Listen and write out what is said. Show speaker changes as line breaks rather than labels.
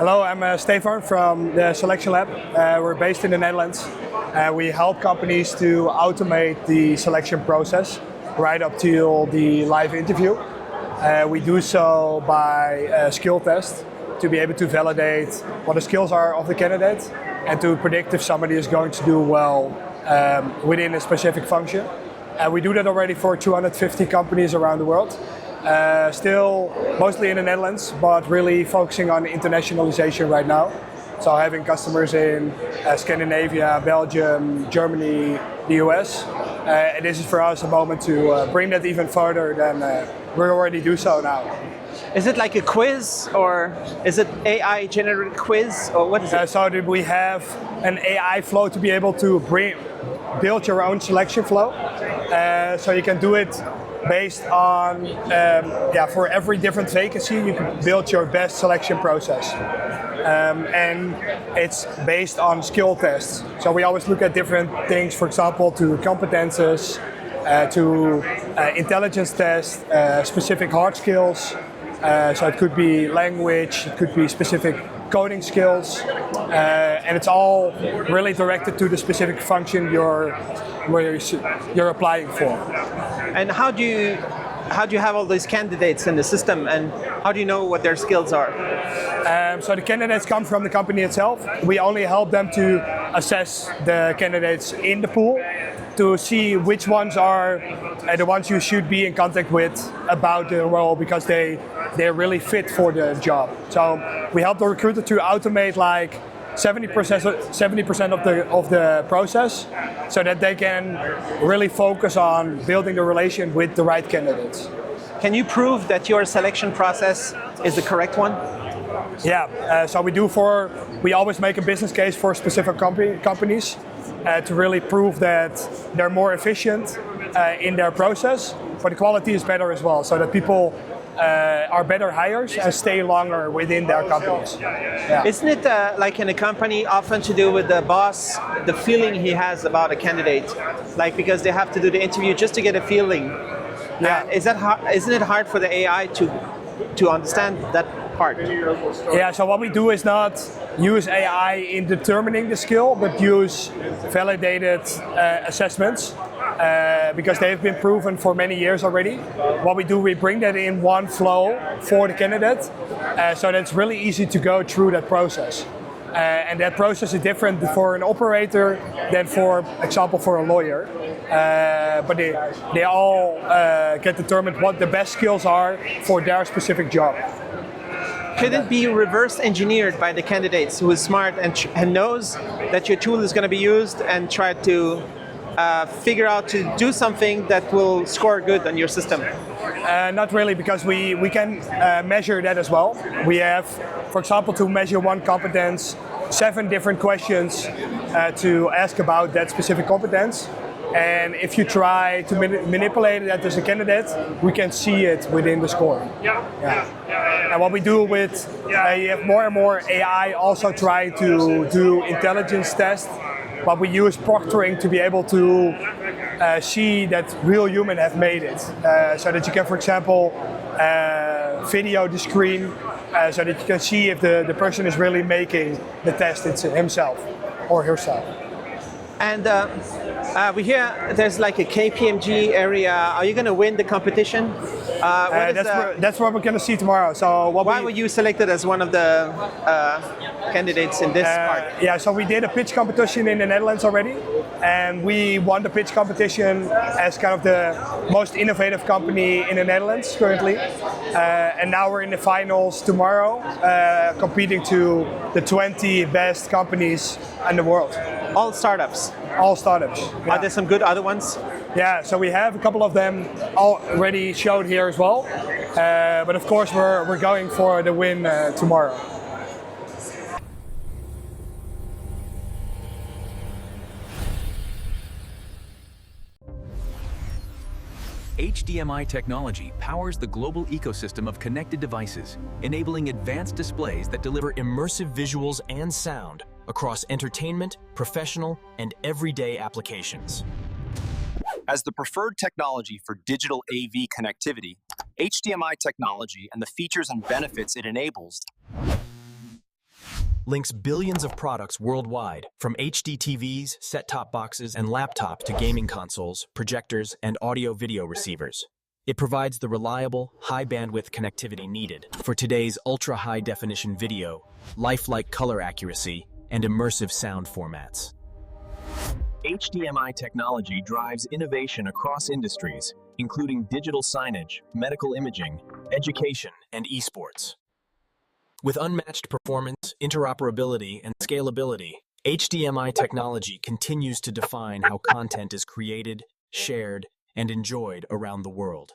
Hello, I'm Stafford from the Selection Lab. We're based in the Netherlands. We help companies to automate the selection process right up till the live interview. We do so by a skill test to be able to validate what the skills are of the candidate and to predict if somebody is going to do well within a specific function. We do that already for 250 companies around the world. Still mostly in the Netherlands, but really focusing on internationalization right now. So having customers in Scandinavia, Belgium, Germany, the US. And this is for us a moment to bring that even further than we already do so now.
Is it like a quiz, or is it AI generated quiz, or what is it?
So that we have an AI flow to be able to build your own selection flow. So you can do it based on, for every different vacancy, you can build your best selection process. And it's based on skill tests. So we always look at different things, for example, to competences, to intelligence tests, specific hard skills. So it could be language, it could be specific coding skills, and it's all really directed to the specific function you're applying for.
And how do you have all these candidates in the system, and how do you know what their skills are?
So the candidates come from the company itself. We only help them to assess the candidates in the pool to see which ones are the ones you should be in contact with about the role, because they're really fit for the job. So we help the recruiter to automate like 70% of the process, so that they can really focus on building the relation with the right candidates.
Can you prove that your selection process is the correct one?
Yeah, so we always make a business case for specific companies to really prove that they're more efficient in their process, but the quality is better as well, so that people are better hires and stay longer within their companies. Yeah.
Isn't it like in a company often to do with the boss, the feeling he has about a candidate, like because they have to do the interview just to get a feeling?
Yeah.
Isn't it hard for the AI to understand that part?
Yeah, so what we do is not use AI in determining the skill, but use validated assessments because they've been proven for many years already. What we do, we bring that in one flow for the candidate, so that it's really easy to go through that process. And that process is different for an operator than, for example, for a lawyer. But they all get determined what the best skills are for their specific job.
Could it be reverse engineered by the candidates who is smart and knows that your tool is going to be used and try to figure out to do something that will score good on your system?
Not really, because we can measure that as well. We have, for example, to measure one competence, 7 different questions to ask about that specific competence. And if you try to manipulate that as a candidate, we can see it within the score. And what we do with, you have more and more AI also try to do intelligence tests, but we use proctoring to be able to see that real humans have made it. So that you can, for example, video the screen, so that you can see if the person is really making the test himself or herself.
And we hear there's like a KPMG area. Are you going to win the competition?
That's what we're going to see tomorrow. So
why were you selected as one of the candidates in this part?
Yeah, so we did a pitch competition in the Netherlands already, and we won the pitch competition as kind of the most innovative company in the Netherlands currently. And now we're in the finals tomorrow, competing to the 20 best companies in the world.
All startups?
All startups. Yeah.
Are there some good other ones?
Yeah, so we have a couple of them already showed here as well. But of course we're going for the win tomorrow.
HDMI technology powers the global ecosystem of connected devices, enabling advanced displays that deliver
immersive visuals and sound across entertainment, professional, and everyday applications.
As the preferred technology for digital AV connectivity, HDMI technology and the features and benefits it enables
links billions of products worldwide, from HD TVs, set-top boxes, and laptops to gaming consoles, projectors, and audio-video receivers. It provides the reliable, high-bandwidth connectivity needed for today's ultra-high-definition video, lifelike color accuracy, and immersive sound formats. HDMI technology drives innovation across industries, including digital signage, medical imaging, education, and esports. With unmatched performance, interoperability, and scalability, HDMI technology continues to define how content is created, shared, and enjoyed around the world.